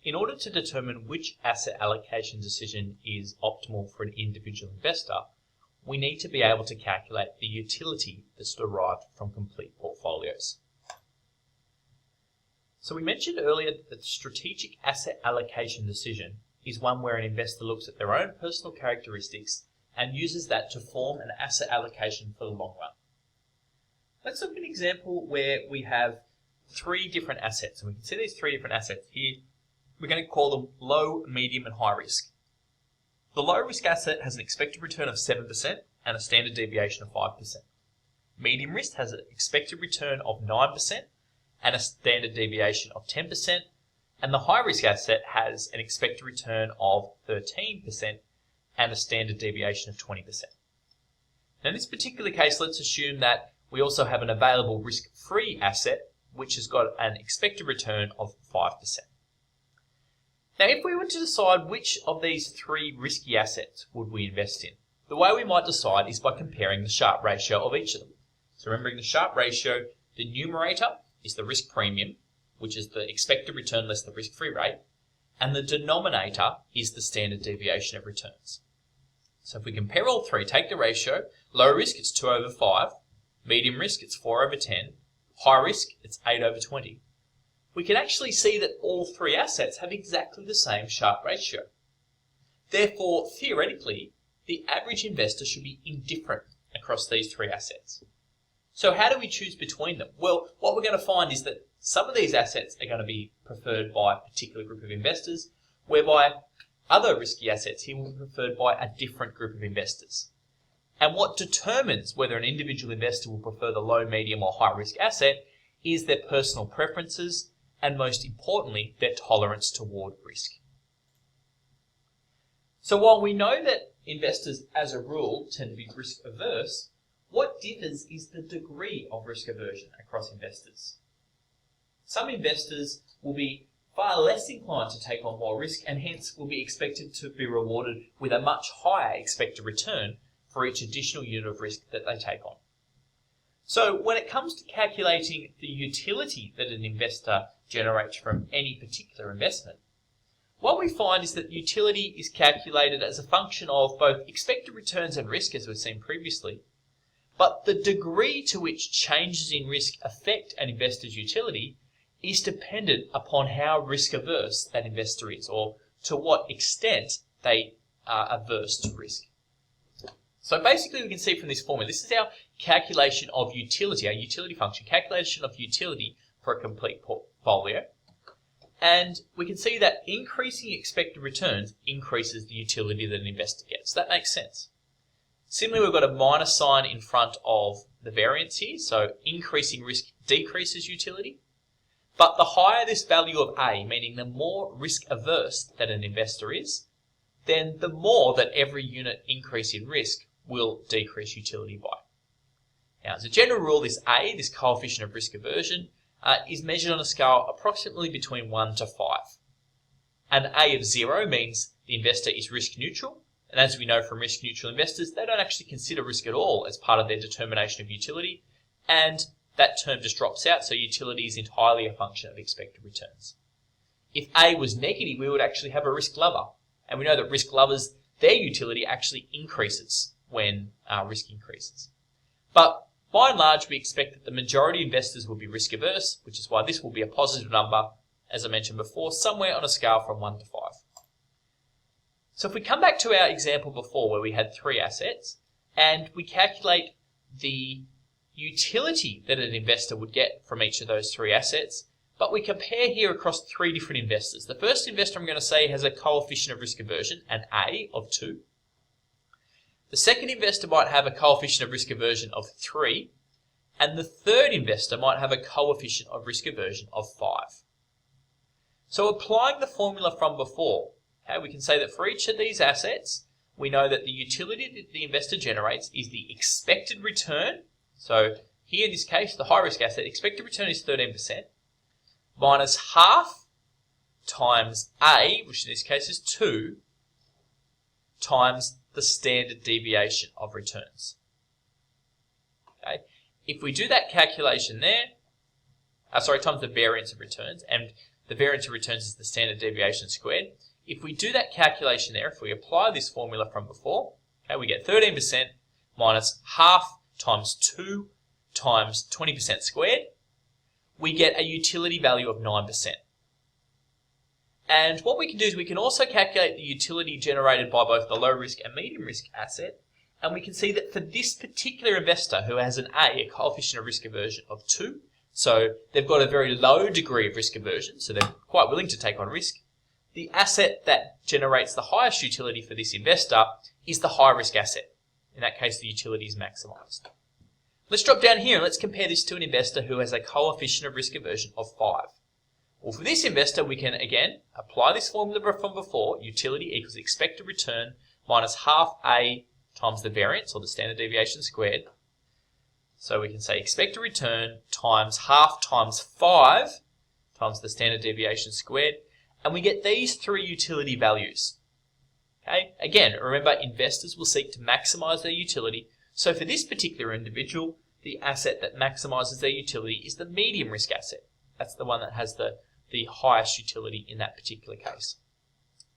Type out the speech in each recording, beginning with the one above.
in order to determine which asset allocation decision is optimal for an individual investor, we need to be able to calculate the utility that's derived from complete portfolios. So we mentioned earlier that the strategic asset allocation decision is one where an investor looks at their own personal characteristics and uses that to form an asset allocation for the long run. Let's look at an example where we have three different assets, and we can see these three different assets here. We're going to call them low, medium, and high risk. The low risk asset has an expected return of 7% and a standard deviation of 5%. Medium risk has an expected return of 9% and a standard deviation of 10%. And the high risk asset has an expected return of 13% and a standard deviation of 20%. Now in this particular case, let's assume that we also have an available risk-free asset, which has got an expected return of 5%. Now, if we were to decide which of these three risky assets would we invest in, the way we might decide is by comparing the Sharpe ratio of each of them. So remembering the Sharpe ratio, the numerator is the risk premium, which is the expected return less the risk-free rate, and the denominator is the standard deviation of returns. So if we compare all three, take the ratio, low risk it's 2/5, medium risk it's 4/10, high risk it's 8/20. We can actually see that all three assets have exactly the same Sharpe ratio. Therefore, theoretically, the average investor should be indifferent across these three assets. So how do we choose between them? Well, what we're going to find is that some of these assets are going to be preferred by a particular group of investors, whereby other risky assets here will be preferred by a different group of investors. And what determines whether an individual investor will prefer the low, medium, or high risk asset is their personal preferences and, most importantly, their tolerance toward risk. So while we know that investors as a rule tend to be risk averse, what differs is the degree of risk aversion across investors. Some investors will be far less inclined to take on more risk and hence will be expected to be rewarded with a much higher expected return for each additional unit of risk that they take on. So when it comes to calculating the utility that an investor generates from any particular investment, what we find is that utility is calculated as a function of both expected returns and risk, as we've seen previously, but the degree to which changes in risk affect an investor's utility is dependent upon how risk averse that investor is, or to what extent they are averse to risk. So basically we can see from this formula, this is our calculation of utility, our utility function, calculation of utility for a complete portfolio. And we can see that increasing expected returns increases the utility that an investor gets. That makes sense. Similarly, we've got a minus sign in front of the variance here, so increasing risk decreases utility. But the higher this value of A, meaning the more risk averse that an investor is, then the more that every unit increase in risk will decrease utility by. Now, as a general rule, this A, this coefficient of risk aversion, is measured on a scale approximately between 1 to 5. An A of 0 means the investor is risk neutral, and as we know from risk neutral investors, they don't actually consider risk at all as part of their determination of utility, and that term just drops out, so utility is entirely a function of expected returns. If A was negative, we would actually have a risk lover, and we know that risk lovers, their utility actually increases when risk increases. But by and large, we expect that the majority of investors will be risk averse, which is why this will be a positive number, as I mentioned before, somewhere on a scale from 1 to 5. So if we come back to our example before where we had three assets and we calculate the utility that an investor would get from each of those three assets, but we compare here across three different investors. The first investor I'm going to say has a coefficient of risk aversion, an A of 2. The second investor might have a coefficient of risk aversion of 3, and the third investor might have a coefficient of risk aversion of 5. So applying the formula from before, okay, we can say that for each of these assets, we know that the utility that the investor generates is the expected return. So here in this case, the high risk asset, expected return is 13%, minus half times A, which in this case is 2, times the standard deviation of returns. Okay, if we do that calculation there, times the variance of returns, and the variance of returns is the standard deviation squared. If we do that calculation there, if we apply this formula from before, okay, we get 13% minus half times 2 times 20% squared. We get a utility value of 9%. And what we can do is we can also calculate the utility generated by both the low risk and medium risk asset. And we can see that for this particular investor who has an a coefficient of risk aversion of 2, so they've got a very low degree of risk aversion, so they're quite willing to take on risk. The asset that generates the highest utility for this investor is the high risk asset. In that case, the utility is maximized. Let's drop down here and let's compare this to an investor who has a coefficient of risk aversion of 5. Well, for this investor, we can again apply this formula from before. Utility equals expected return minus half A times the variance, or the standard deviation squared. So we can say expected return times half times 5 times the standard deviation squared, and we get these three utility values. Okay, again, remember, investors will seek to maximize their utility. So for this particular individual, the asset that maximizes their utility is the medium risk asset. That's the one that has the highest utility in that particular case.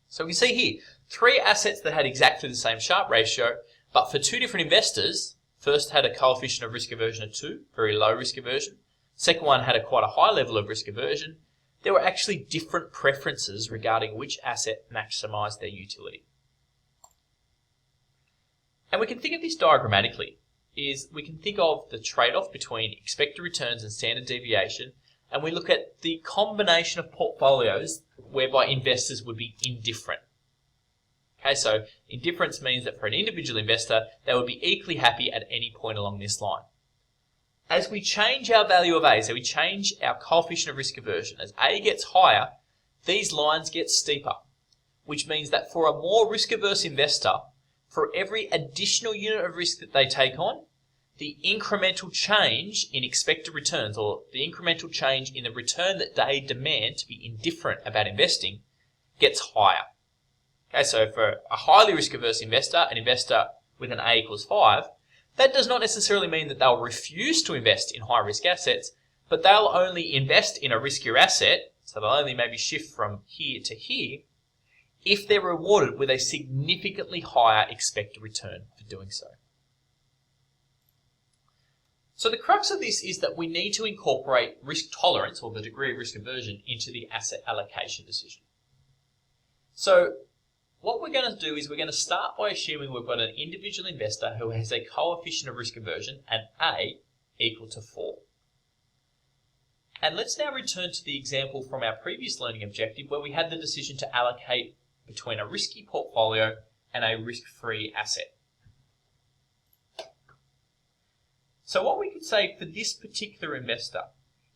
So we see here, 3 assets that had exactly the same Sharpe ratio, but for 2 different investors. First had a coefficient of risk aversion of 2, very low risk aversion. Second one had quite a high level of risk aversion. There were actually different preferences regarding which asset maximised their utility. And we can think of this diagrammatically, is we can think of the trade-off between expected returns and standard deviation, and we look at the combination of portfolios whereby investors would be indifferent. Okay, so indifference means that for an individual investor, they would be equally happy at any point along this line. As we change our value of A, so we change our coefficient of risk aversion, as A gets higher, these lines get steeper, which means that for a more risk-averse investor, for every additional unit of risk that they take on, the incremental change in expected returns, or the incremental change in the return that they demand to be indifferent about investing, gets higher. Okay, so for a highly risk-averse investor, an investor with an A equals 5, that does not necessarily mean that they'll refuse to invest in high-risk assets, but they'll only invest in a riskier asset, so they'll only maybe shift from here to here, if they're rewarded with a significantly higher expected return for doing so. So the crux of this is that we need to incorporate risk tolerance, or the degree of risk aversion, into the asset allocation decision. So what we're going to do is we're going to start by assuming we've got an individual investor who has a coefficient of risk aversion at A equal to 4. And let's now return to the example from our previous learning objective where we had the decision to allocate between a risky portfolio and a risk-free asset. So what we could say for this particular investor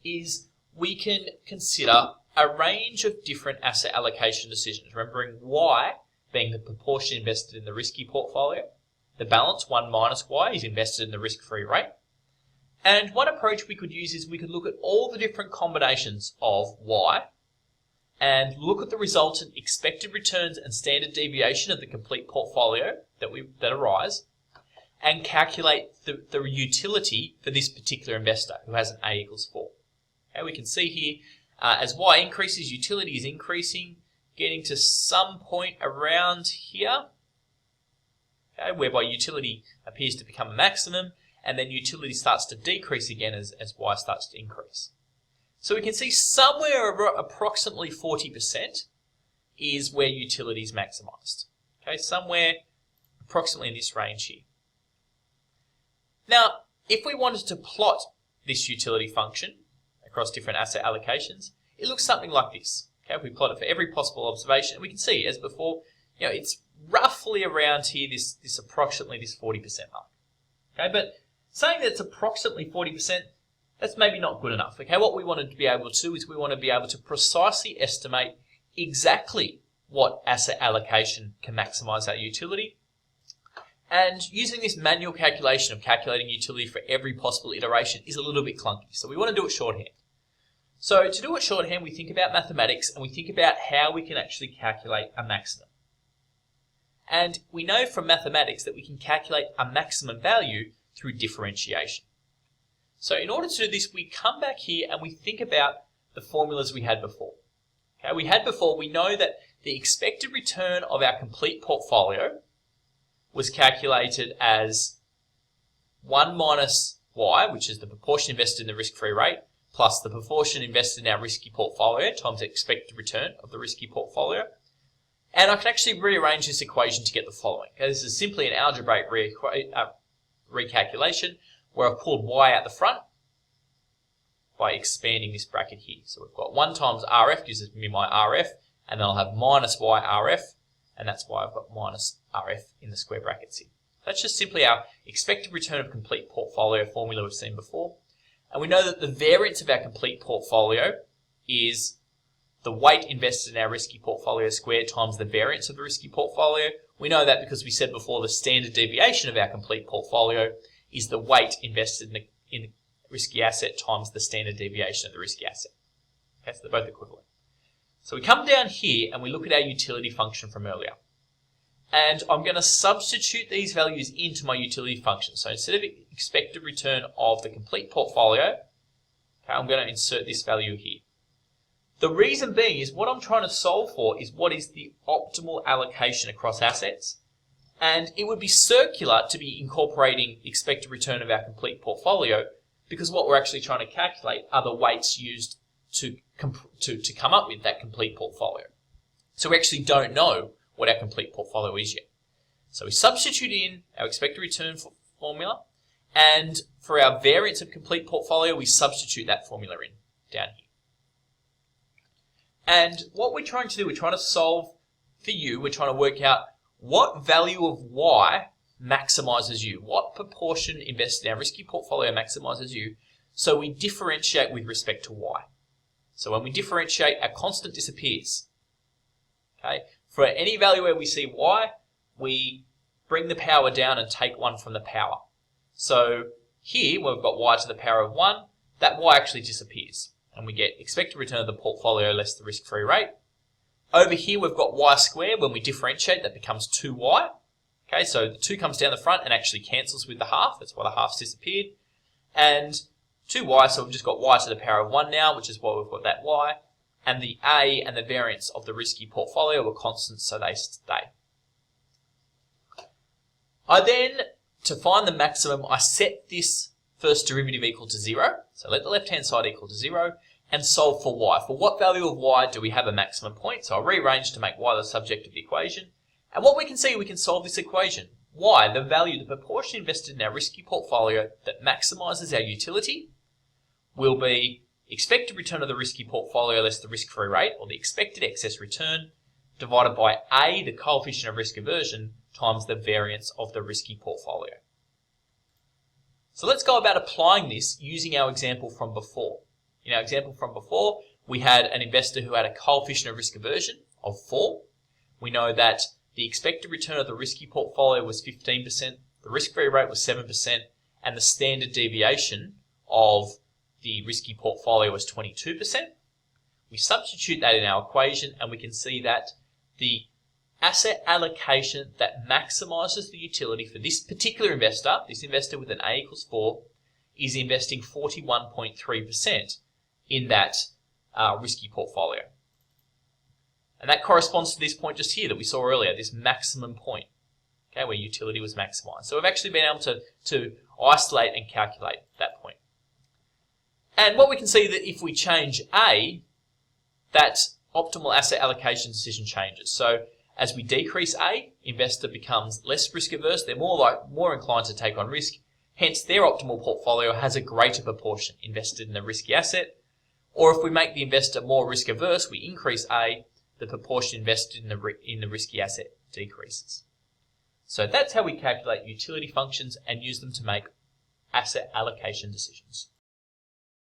is we can consider a range of different asset allocation decisions, remembering Y being the proportion invested in the risky portfolio. The balance, 1 minus Y, is invested in the risk-free rate. And one approach we could use is we could look at all the different combinations of Y and look at the resultant expected returns and standard deviation of the complete portfolio that arise, and calculate the utility for this particular investor who has an A equals 4. Okay, we can see here, as Y increases, utility is increasing, getting to some point around here, okay, whereby utility appears to become a maximum, and then utility starts to decrease again as Y starts to increase. So we can see somewhere approximately 40% is where utility is maximized. Okay, somewhere approximately in this range here. Now, if we wanted to plot this utility function across different asset allocations, it looks something like this. Okay, if we plot it for every possible observation, we can see, as before, it's roughly around here, this approximately this 40% mark. Okay, but saying that it's approximately 40%, that's maybe not good enough. Okay, what we wanted to be able to do is we want to be able to precisely estimate exactly what asset allocation can maximize our utility. And using this manual calculation of calculating utility for every possible iteration is a little bit clunky. So we want to do it shorthand. So to do it shorthand, we think about mathematics and we think about how we can actually calculate a maximum. And we know from mathematics that we can calculate a maximum value through differentiation. So in order to do this, we come back here and we think about the formulas we had before. Okay, we had before, we know that the expected return of our complete portfolio was calculated as 1 minus y, which is the proportion invested in the risk-free rate, plus the proportion invested in our risky portfolio times the expected return of the risky portfolio. And I can actually rearrange this equation to get the following. Okay, this is simply an algebraic recalculation where I've pulled y out the front by expanding this bracket here. So we've got 1 times RF gives me my RF, and then I'll have minus y RF, and that's why I've got minus RF in the square brackets here. That's just simply our expected return of complete portfolio formula we've seen before. And we know that the variance of our complete portfolio is the weight invested in our risky portfolio squared times the variance of the risky portfolio. We know that because we said before the standard deviation of our complete portfolio is the weight invested in the risky asset times the standard deviation of the risky asset. Okay, so they're both equivalent. So we come down here and we look at our utility function from earlier. And I'm going to substitute these values into my utility function. So instead of expected return of the complete portfolio, okay, I'm going to insert this value here. The reason being is what I'm trying to solve for is what is the optimal allocation across assets. And it would be circular to be incorporating expected return of our complete portfolio, because what we're actually trying to calculate are the weights used to come up with that complete portfolio. So we actually don't know what our complete portfolio is yet. So we substitute in our expected return formula, and for our variance of complete portfolio, we substitute that formula in down here. And what we're trying to do, we're trying to solve for you, we're trying to work out what value of y maximizes you, what proportion invested in our risky portfolio maximizes you, so we differentiate with respect to y. So when we differentiate, our constant disappears. Okay? For any value where we see y, we bring the power down and take 1 from the power. So here, where we've got y to the power of 1, that y actually disappears. And we get expected return of the portfolio less the risk-free rate. Over here, we've got y squared. When we differentiate, that becomes 2y. Okay, so the 2 comes down the front and actually cancels with the half. That's why the half's disappeared. And 2y, so we've just got y to the power of 1 now, which is why we've got that y. And the a and the variance of the risky portfolio are constants, so they stay. I then, to find the maximum, I set this first derivative equal to 0. So let the left-hand side equal to 0 and solve for y. For what value of y do we have a maximum point? So I'll rearrange to make y the subject of the equation. And what we can see, we can solve this equation. Y, the value, the proportion invested in our risky portfolio that maximizes our utility, will be expected return of the risky portfolio less the risk-free rate, or the expected excess return, divided by A, the coefficient of risk aversion, times the variance of the risky portfolio. So let's go about applying this using our example from before. In our example from before, we had an investor who had a coefficient of risk aversion of 4. We know that the expected return of the risky portfolio was 15%, the risk-free rate was 7%, and the standard deviation of the risky portfolio was 22%. We substitute that in our equation and we can see that the asset allocation that maximizes the utility for this particular investor, this investor with an A equals 4, is investing 41.3% in that risky portfolio. And that corresponds to this point just here that we saw earlier, this maximum point, okay, where utility was maximized. So we've actually been able to isolate and calculate that point. And what we can see that if we change A, that optimal asset allocation decision changes. So as we decrease A, investor becomes less risk averse, they're more inclined to take on risk, hence their optimal portfolio has a greater proportion invested in the risky asset. Or if we make the investor more risk averse, we increase A, the proportion invested in the risky asset decreases. So that's how we calculate utility functions and use them to make asset allocation decisions.